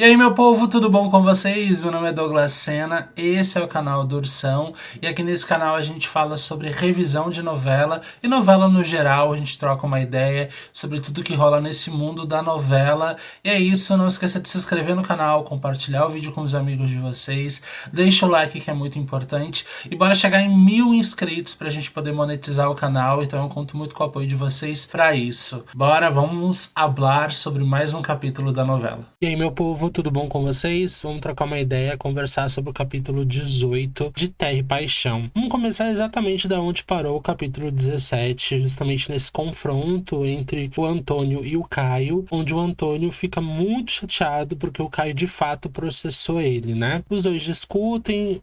E aí, meu povo, tudo bom com vocês? Meu nome é Douglas Sena, esse é o canal do Ursão, e aqui nesse canal a gente fala sobre revisão de novela e novela no geral. A gente troca uma ideia sobre tudo que rola nesse mundo da novela. E é isso, não esqueça de se inscrever no canal, compartilhar o vídeo com os amigos de vocês, deixa o like que é muito importante, e bora chegar em 1000 inscritos pra gente poder monetizar o canal. Então eu conto muito com o apoio de vocês pra isso. Bora, vamos falar sobre mais um capítulo da novela. E aí, meu povo, tudo bom com vocês? Vamos trocar uma ideia, conversar sobre o capítulo 18 de Terra e Paixão. Vamos começar exatamente da onde parou o capítulo 17, justamente nesse confronto entre o Antônio e o Caio, onde o Antônio fica muito chateado porque o Caio de fato processou ele, né? Os dois discutem,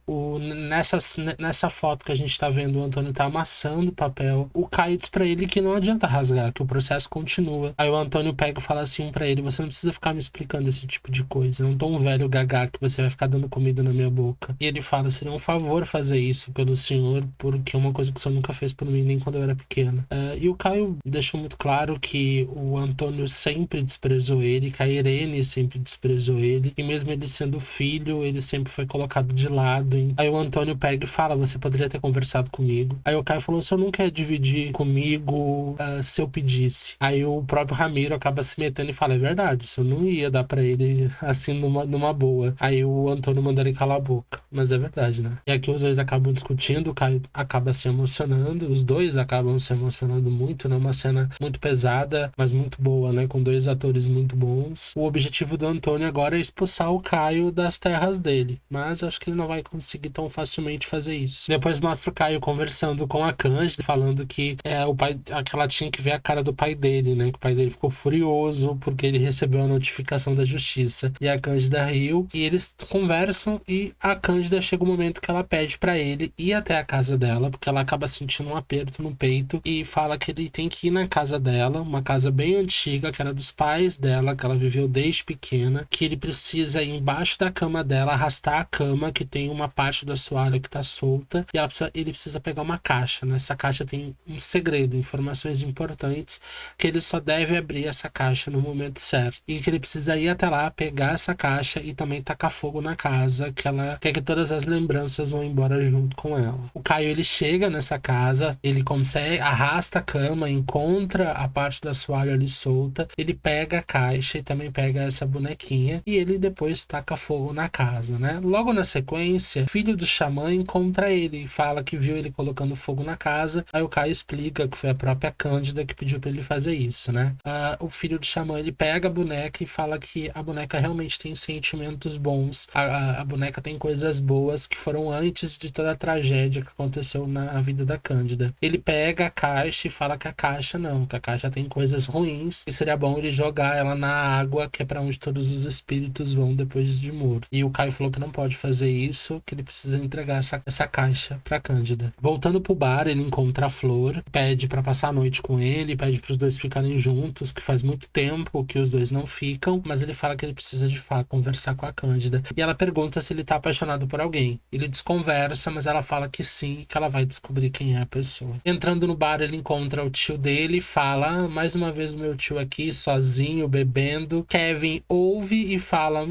nessa foto que a gente tá vendo, o Antônio tá amassando o papel. O Caio diz pra ele que não adianta rasgar, que o processo continua. Aí o Antônio pega e fala assim pra ele: você não precisa ficar me explicando esse tipo de coisa. Eu não tô um velho gagá que você vai ficar dando comida na minha boca. E ele fala: seria um favor fazer isso pelo senhor, porque é uma coisa que o senhor nunca fez por mim, nem quando eu era pequena. E o Caio deixou muito claro que o Antônio sempre desprezou ele, que a Irene sempre desprezou ele, e mesmo ele sendo filho, ele sempre foi colocado de lado. Aí o Antônio pega e fala: você poderia ter conversado comigo. Aí o Caio falou: o senhor não quer dividir comigo se eu pedisse. Aí o próprio Ramiro acaba se metendo e fala: é verdade, isso eu não ia dar pra ele assim numa boa. Aí o Antônio manda ele calar a boca. Mas é verdade, né? E aqui os dois acabam discutindo, o Caio acaba se emocionando, os dois acabam se emocionando muito, né? Uma cena muito pesada, mas muito boa, né? Com dois atores muito bons. O objetivo do Antônio agora é expulsar o Caio das terras dele, mas acho que ele não vai conseguir tão facilmente fazer isso. Depois mostra o Caio conversando com a Cândida, falando que o pai, que ela tinha que ver a cara do pai dele, né? Que o pai dele ficou furioso porque ele recebeu a notificação da justiça. E a Cândida riu, e eles conversam, e a Cândida chega um momento que ela pede pra ele ir até a casa dela, porque ela acaba sentindo um aperto no peito, e fala que ele tem que ir na casa dela, uma casa bem antiga, que era dos pais dela, que ela viveu desde pequena, que ele precisa ir embaixo da cama dela, arrastar a cama, que tem uma parte da assoalho que tá solta, e ele precisa pegar uma caixa. Nessa caixa tem um segredo, informações importantes, que ele só deve abrir essa caixa no momento certo, e que ele precisa ir até lá, pegar essa caixa e também tacar fogo na casa, que ela quer que todas as lembranças vão embora junto com ela. O Caio, ele chega nessa casa, ele consegue, arrasta a cama, encontra a parte da assoalho ali solta, ele pega a caixa e também pega essa bonequinha, e ele depois taca fogo na casa, né? Logo na sequência, o filho do xamã encontra ele e fala que viu ele colocando fogo na casa. Aí o Caio explica que foi a própria Cândida que pediu pra ele fazer isso, né? O filho do xamã, ele pega a boneca e fala que a boneca realmente tem sentimentos bons, a boneca tem coisas boas que foram antes de toda a tragédia que aconteceu na vida da Cândida. Ele pega a caixa e fala que a caixa não, que a caixa tem coisas ruins e seria bom ele jogar ela na água, que é pra onde todos os espíritos vão depois de morto. E o Caio falou que não pode fazer isso, que ele precisa entregar essa caixa pra Cândida. Voltando pro bar, ele encontra a Flor, pede pra passar a noite com ele, pede pros dois ficarem juntos, que faz muito tempo que os dois não ficam, mas ele fala que ele precisa de fato conversar com a Cândida. E ela pergunta se ele tá apaixonado por alguém. Ele desconversa, mas ela fala que sim, que ela vai descobrir quem é a pessoa. Entrando no bar, ele encontra o tio dele e fala: mais uma vez o meu tio aqui, sozinho, bebendo. Kevin ouve e fala: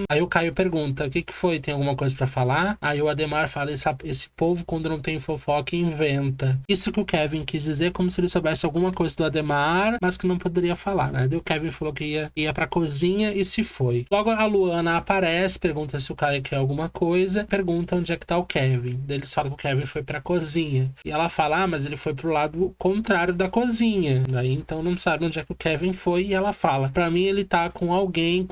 Aí o Caio pergunta: o que foi? Tem alguma coisa pra falar? Aí o Ademar fala: esse povo, quando não tem fofoca, inventa. Isso que o Kevin quis dizer, como se ele soubesse alguma coisa do Ademar, mas que não poderia falar, né? Daí o Kevin falou que ia pra cozinha e se foi. Logo a Luana aparece, pergunta se o Caio quer alguma coisa, pergunta onde é que tá o Kevin. Daí eles falam que o Kevin foi pra cozinha. E ela fala: mas ele foi pro lado contrário da cozinha. Daí então não sabe onde é que o Kevin foi, e ela fala: pra mim ele tá com alguém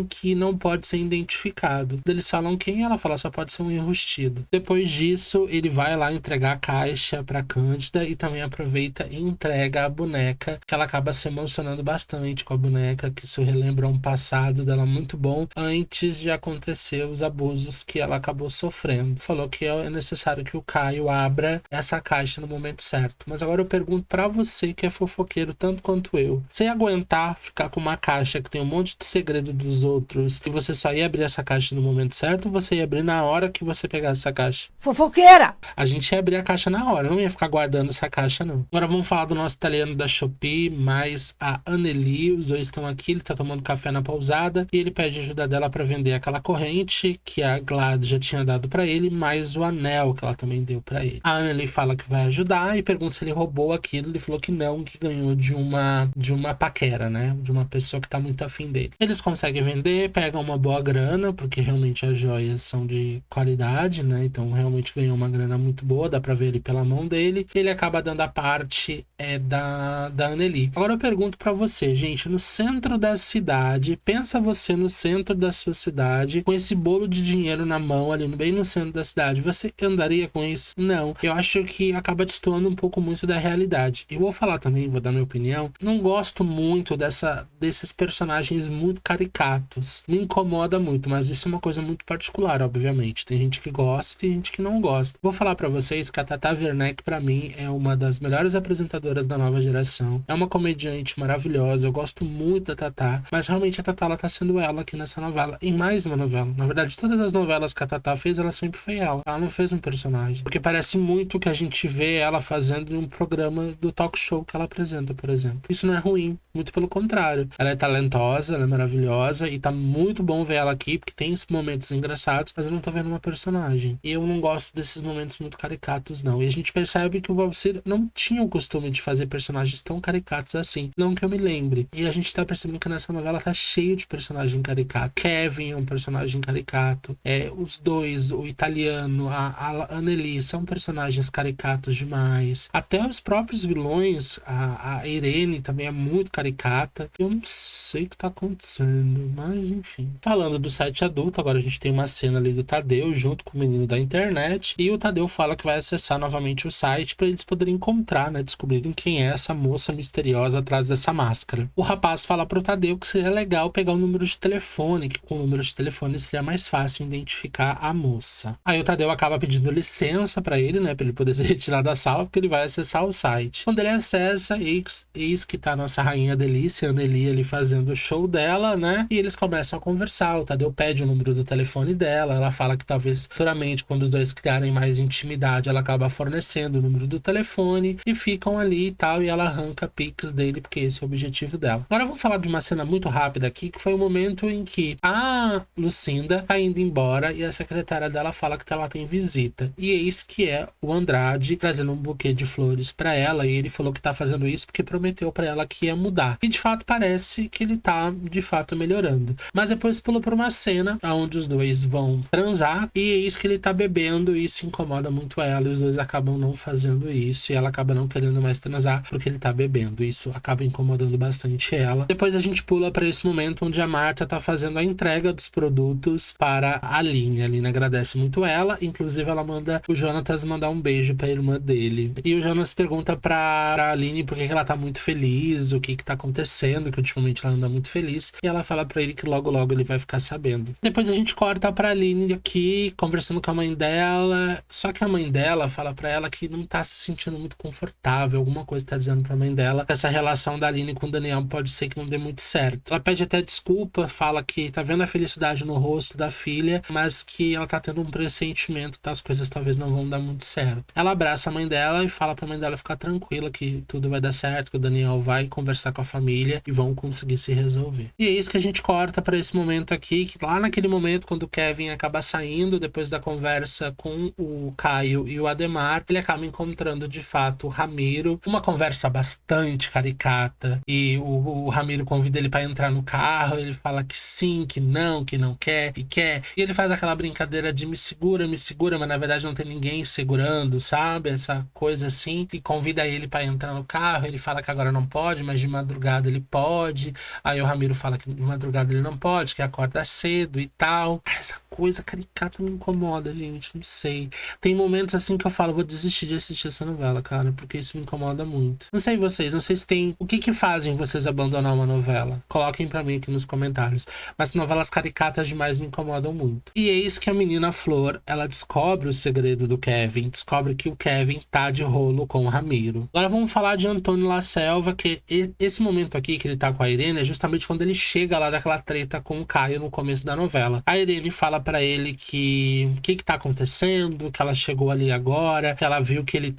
que não pode ser identificado. Daí eles falam quem? Ela fala: só pode ser um enrustido. Depois disso, ele vai lá entregar a caixa pra Cândida e também aproveita e entrega a boneca, que ela acaba se emocionando bastante com a boneca, que isso relembra um passado dela muito bom, antes de acontecer os abusos que ela acabou sofrendo. Falou que é necessário que o Caio abra essa caixa no momento certo. Mas agora eu pergunto pra você, que é fofoqueiro tanto quanto eu: você ia aguentar ficar com uma caixa que tem um monte de segredo dos outros e você só ia abrir essa caixa no momento certo, ou você ia abrir na hora que você pegasse essa caixa? Fofoqueira! A gente ia abrir a caixa na hora, não ia ficar guardando essa caixa, não. Agora vamos falar do nosso italiano da Shopee, mais a Anneli. Os dois estão aqui, ele tá tomando café na pousada e ele pede ajuda dela para vender aquela corrente que a Glad já tinha dado para ele, mais o anel que ela também deu para ele. A Anneli fala que vai ajudar e pergunta se ele roubou aquilo. Ele falou que não, que ganhou de uma paquera, né? De uma pessoa que tá muito afim dele. Eles conseguem vender, pegam uma boa grana, porque realmente as joias são de qualidade, né? Então realmente ganhou uma grana muito boa, dá pra ver ele pela mão dele. Ele acaba dando a parte da Anneli. Agora eu pergunto pra você, gente, no centro da cidade, pensa você no centro da sua cidade, com esse bolo de dinheiro na mão, ali bem no centro da cidade, você andaria com isso? Não. Eu acho que acaba destoando um pouco muito da realidade. Eu vou falar também, vou dar minha opinião, não gosto muito desses personagens muito caricatos. Me incomoda muito, mas isso é uma coisa muito particular, obviamente. Tem gente que gosta e tem gente que não gosta. Vou falar pra vocês que a Tata Werneck, pra mim, é uma das melhores apresentadoras da nova geração. É uma comediante maravilhosa, eu gosto muito da Tata, mas realmente a Tata, ela tá sendo ela aqui nessa novela. Em mais uma novela. Na verdade, todas as novelas que a Tata fez, ela sempre foi ela. Ela não fez um personagem. Porque parece muito que a gente vê ela fazendo em um programa do talk show que ela apresenta, por exemplo. Isso não é ruim, muito pelo contrário. Ela é talentosa, ela é maravilhosa e tá muito bom ver ela aqui, porque tem esses momentos engraçados, mas eu não tô vendo uma personagem. E eu não gosto desses momentos muito caricatos, não. E a gente percebe que o Valsir não tinha o costume de fazer personagens tão caricatos assim. Não que eu me lembre. E a gente tá percebendo que nessa novela tá cheio de personagem caricato. Kevin é um personagem caricato. Os dois, o italiano, a Anneli, são personagens caricatos demais. Até os próprios vilões, a Irene também é muito caricata. Eu não sei o que tá acontecendo, mas enfim. Falando do site adulto, agora a gente tem uma cena ali do Tadeu junto com o menino da internet, e o Tadeu fala que vai acessar novamente o site para eles poderem encontrar, né, descobrirem quem é essa moça misteriosa atrás dessa máscara. O rapaz fala pro Tadeu que seria legal pegar o número de telefone, que com o número de telefone seria mais fácil identificar a moça. Aí o Tadeu acaba pedindo licença para ele, né, para ele poder se retirar da sala, porque ele vai acessar o site. Quando ele acessa, eis que tá a nossa rainha Delícia, a Anneli, ali fazendo o show dela, né, e eles começam a conversar. O Tadeu pede o número do telefone dela, ela fala que talvez futuramente, quando os dois criarem mais intimidade, ela acaba fornecendo o número do telefone e ficam ali e tal, e ela arranca pics dele, porque esse é o objetivo dela. Agora vamos falar de uma cena muito rápida aqui, que foi o momento em que a Lucinda tá indo embora e a secretária dela fala que ela tem visita. E eis que é o Andrade trazendo um buquê de flores pra ela, e ele falou que tá fazendo isso porque prometeu pra ela que ia mudar. E de fato parece que ele tá de fato melhorando. Mas depois pulou por uma cena onde os dois vão transar e eis que ele tá bebendo, e isso incomoda muito ela, e os dois acabam não fazendo isso, e ela acaba não querendo mais transar porque ele tá bebendo. Isso acaba incomodando bastante ela. Depois a gente pula pra esse momento onde a Marta tá fazendo a entrega dos produtos para a Aline. A Aline agradece muito ela, inclusive ela manda o Jonatas mandar um beijo pra irmã dele. E o Jonas pergunta pra Aline por que ela tá muito feliz, o que tá acontecendo, que ultimamente ela anda muito feliz, e ela fala pra ele que logo logo ele vai ficar sabendo. Depois a gente corta pra Aline aqui, conversando com a mãe dela, só que a mãe dela fala pra ela que não tá se sentindo muito confortável, alguma coisa tá dizendo pra mãe dela, que essa relação da Aline com o Daniel pode ser que não dê muito certo. Ela pede até desculpa, fala que tá vendo a felicidade no rosto da filha, mas que ela tá tendo um pressentimento que as coisas talvez não vão dar muito certo. Ela abraça a mãe dela e fala pra mãe dela ficar tranquila, que tudo vai dar certo, que o Daniel vai conversar com a família e vão conseguir se resolver. E é isso que a gente corta pra esse momento aqui, que lá naquele momento quando o Kevin acaba saindo, depois da conversa com o Caio e o Ademar, ele acaba encontrando de fato o Ramiro, uma conversa bastante caricata, e o Ramiro convida ele pra entrar no carro, ele fala que sim, que não quer, e quer, e ele faz aquela brincadeira de me segura, mas na verdade não tem ninguém segurando, sabe? Essa coisa assim, e convida ele pra entrar no carro, ele fala que agora não pode, mas de madrugada ele pode. Aí o Ramiro fala que de madrugada ele não pode, que acorda cedo e tal. Essa coisa caricata me incomoda, gente, não sei. Tem momentos assim que eu falo, vou desistir de assistir essa novela, cara, porque isso me incomoda muito. Não sei vocês, não sei se tem... O que fazem vocês abandonar uma novela? Coloquem pra mim aqui nos comentários. Mas novelas caricatas demais me incomodam muito. E eis que a menina Flor, ela descobre o segredo do Kevin, descobre que o Kevin tá de rolo com o Ramiro. Agora vamos falar de Antônio La Selva, que esse momento aqui que ele tá com a Irene é justamente quando ele chega lá daquela treta com o Caio no começo da novela. A Irene fala pra ele que o que tá acontecendo, que ela chegou ali agora, que ela viu que ele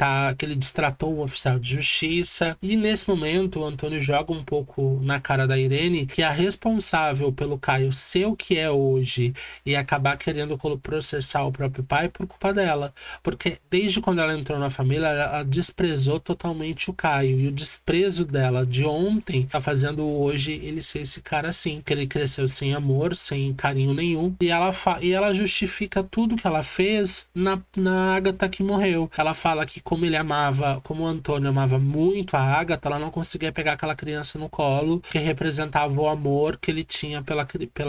destratou o oficial de justiça. E nesse momento o Antônio joga um pouco na cara da Irene que a responsável pelo Caio ser o que é hoje e acabar querendo processar o próprio pai por culpa dela. Porque desde quando ela entrou na família, ela desprezou totalmente o Caio. E o desprezo dela de ontem tá fazendo hoje ele ser esse cara assim. Que ele cresceu sem amor, sem carinho nenhum. E ela justifica tudo que ela fez na Agatha que morreu. Ela fala que como o Antônio amava muito a Agatha, ela não conseguia pegar aquela criança no colo, que representava o amor que ele tinha pela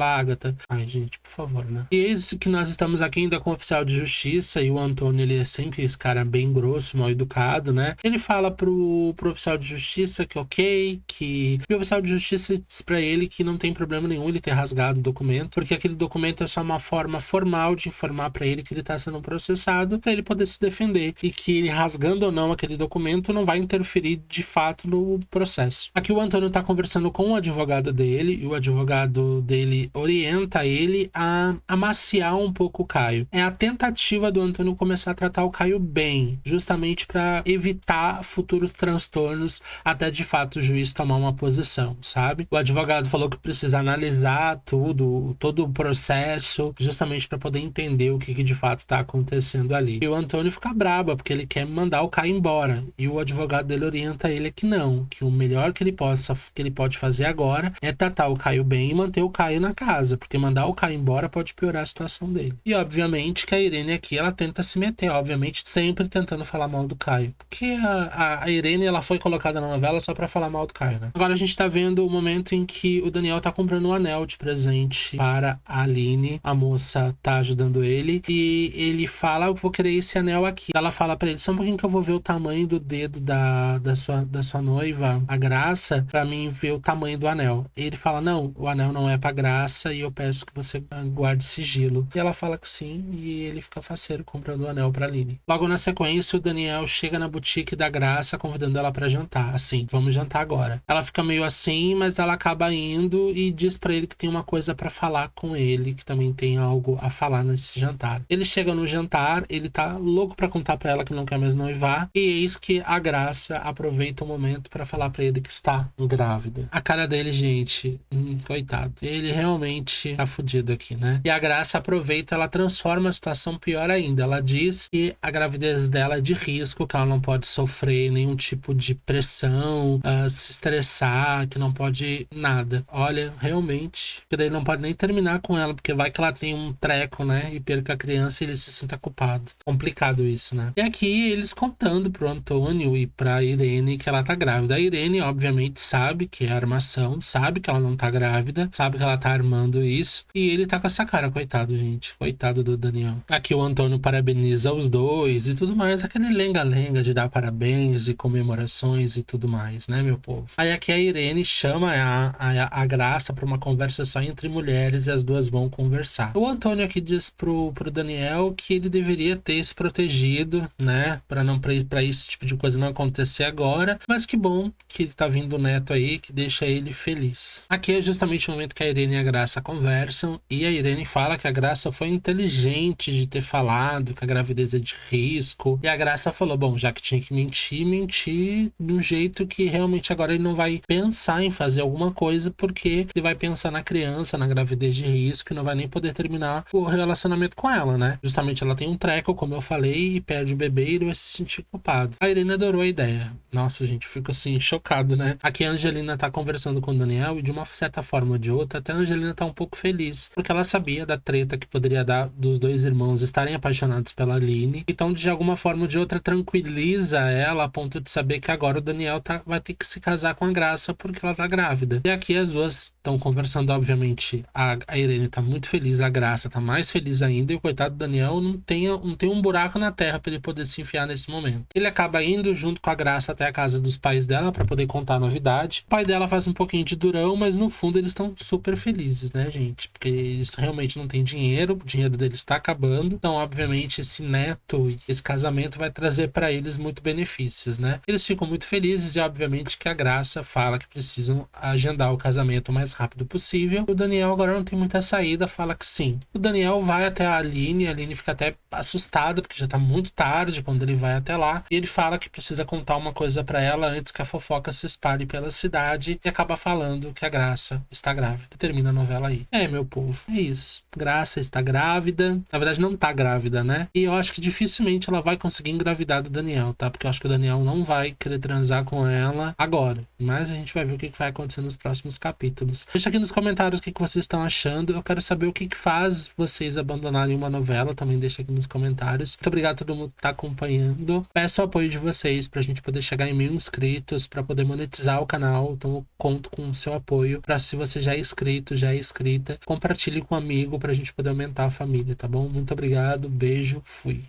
Agatha. Ai, gente, por favor, né? E eis que nós estamos aqui ainda com o oficial de justiça, e o Antônio, ele é sempre esse cara bem grosso, mal educado, né? Ele fala pro oficial de justiça que ok, que... E o oficial de justiça diz pra ele que não tem problema nenhum ele ter rasgado o documento, porque aquele documento é só uma forma formal de informar pra ele que ele tá sendo processado, pra ele poder se defender, e que ele rasgando ou não aquele documento não vai interferir de fato no processo. Aqui o Antônio tá conversando com o advogado dele, e o advogado dele orienta ele a amaciar um pouco o Caio. É a tentativa do Antônio começar a tratar o Caio bem, justamente para evitar futuros transtornos até de fato o juiz tomar uma posição, sabe? O advogado falou que precisa analisar todo o processo, justamente para poder entender o que de fato tá acontecendo ali. E o Antônio fica brabo, porque ele quer mandar o Caio embora. E o advogado dele orienta ele que não, que o melhor que ele pode fazer agora é tratar o Caio bem e manter o Caio na casa, porque mandar o Caio embora pode piorar a situação dele. E obviamente que a Irene aqui, ela tenta se meter, obviamente sempre tentando falar mal do Caio, porque a Irene, ela foi colocada na novela só pra falar mal do Caio, né? Agora a gente tá vendo o momento em que o Daniel tá comprando um anel de presente para a Aline, a moça tá ajudando ele, e ele fala, eu vou querer esse anel aqui. Ela fala pra ele, só um pouquinho que eu vou ver o tamanho do dedo da sua noiva, a Graça, pra mim ver o tamanho do anel. E ele fala, não, o anel não é pra Graça e eu peço que você guarde sigilo. E ela fala que sim, e ele fica faceiro comprando o anel pra Aline. Logo na sequência, o Daniel chega na boutique da Graça convidando ela pra jantar. Assim, vamos jantar agora. Ela fica meio assim, mas ela acaba indo e diz pra ele que tem uma coisa pra falar com ele, que também tem algo a falar nesse jantar. Ele chega no jantar, ele tá louco pra contar pra ela que não quer mais noivar, e eis que a Graça aproveita o momento pra falar pra ele que está grávida. A cara dele, gente, coitado. Ele realmente tá fudido aqui, né? E a Graça aproveita, ela transforma a situação pior ainda. Ela diz que a gravidez dela é de risco, que ela não pode sofrer nenhum tipo de pressão, se estressar, que não pode nada. Olha, realmente, que daí não pode nem terminar com ela, porque vai que ela tem um treco, né? E perca a criança e ele se sinta culpado. Complicado isso, né? E aqui eles contando pro Antônio e pra Irene que ela tá grávida. A Irene, obviamente, sabe que é armação, sabe que ela não tá grávida, sabe que ela tá armando isso. E ele tá com essa cara, coitado, gente. Coitado do Daniel. Aqui o Antônio parabeniza os dois e tudo mais. Aquele lenga-lenga de dar parabéns e comemorações e tudo mais, né, meu povo? Aí aqui a Irene chama a Graça pra uma conversa só entre mulheres e as duas vão conversar. O Antônio aqui diz pro Daniel que ele deveria ter se protegido, né, pra esse tipo de coisa não acontecer agora, mas que bom que tá vindo o neto aí, que deixa ele feliz. Aqui é justamente o momento que a Irene e a Graça conversam, e a Irene fala que a Graça foi inteligente de ter falado que a gravidez é de risco, e a Graça falou, bom, já que tinha que mentir de um jeito que realmente agora ele não vai pensar em fazer alguma coisa, porque ele vai pensar na criança, na gravidez de risco, e não vai nem poder terminar o relacionamento com ela, né? Justamente ela tem um treco, como eu falei, e perde o bebê e ele vai se sentir culpado. A Irene adorou a ideia. Nossa, gente, fico assim, chocado, né? Aqui a Angelina tá conversando com o Daniel e de uma certa forma ou de outra, até a Angelina tá um pouco feliz, porque ela sabia da treta que poderia dar dos dois irmãos estarem apaixonados pela Aline. Então, de alguma forma ou de outra, tranquiliza ela a ponto de saber que agora o Daniel vai ter que se casar com a Graça porque ela tá grávida. E aqui as duas estão conversando, obviamente. A Irene tá muito feliz, a Graça tá mais feliz ainda, e o coitado do Daniel não tem um buraco na terra pra ele poder se enfiar nesse momento. Ele acaba indo junto com a Graça até a casa dos pais dela pra poder contar a novidade. O pai dela faz um pouquinho de durão, mas no fundo eles estão super felizes, né, gente? Porque eles realmente não têm dinheiro, o dinheiro deles tá acabando. Então, obviamente, esse neto e esse casamento vai trazer pra eles muito benefícios, né? Eles ficam muito felizes e, obviamente, que a Graça fala que precisam agendar o casamento o mais rápido possível. O Daniel agora não tem muita saída, fala que sim, assim, o Daniel vai até a Aline fica até assustada, porque já tá muito tarde quando ele vai até lá, e ele fala que precisa contar uma coisa pra ela antes que a fofoca se espalhe pela cidade, e acaba falando que a Graça está grávida. Termina a novela aí. Meu povo, é isso. Graça está grávida. Na verdade, não tá grávida, né? E eu acho que dificilmente ela vai conseguir engravidar do Daniel, tá? Porque eu acho que o Daniel não vai querer transar com ela agora. Mas a gente vai ver o que vai acontecer nos próximos capítulos. Deixa aqui nos comentários o que vocês estão achando. Eu quero saber o que faz vocês abandonarem uma novela. Também deixa aqui nos comentários. Muito obrigado a todo mundo que tá acompanhando. Peço o apoio de vocês pra gente poder chegar em 1000 inscritos, pra poder monetizar o canal. Então eu conto com o seu apoio. Pra se você já é inscrito, já é inscrita, compartilhe com um amigo pra gente poder aumentar a família, tá bom? Muito obrigado, beijo, fui.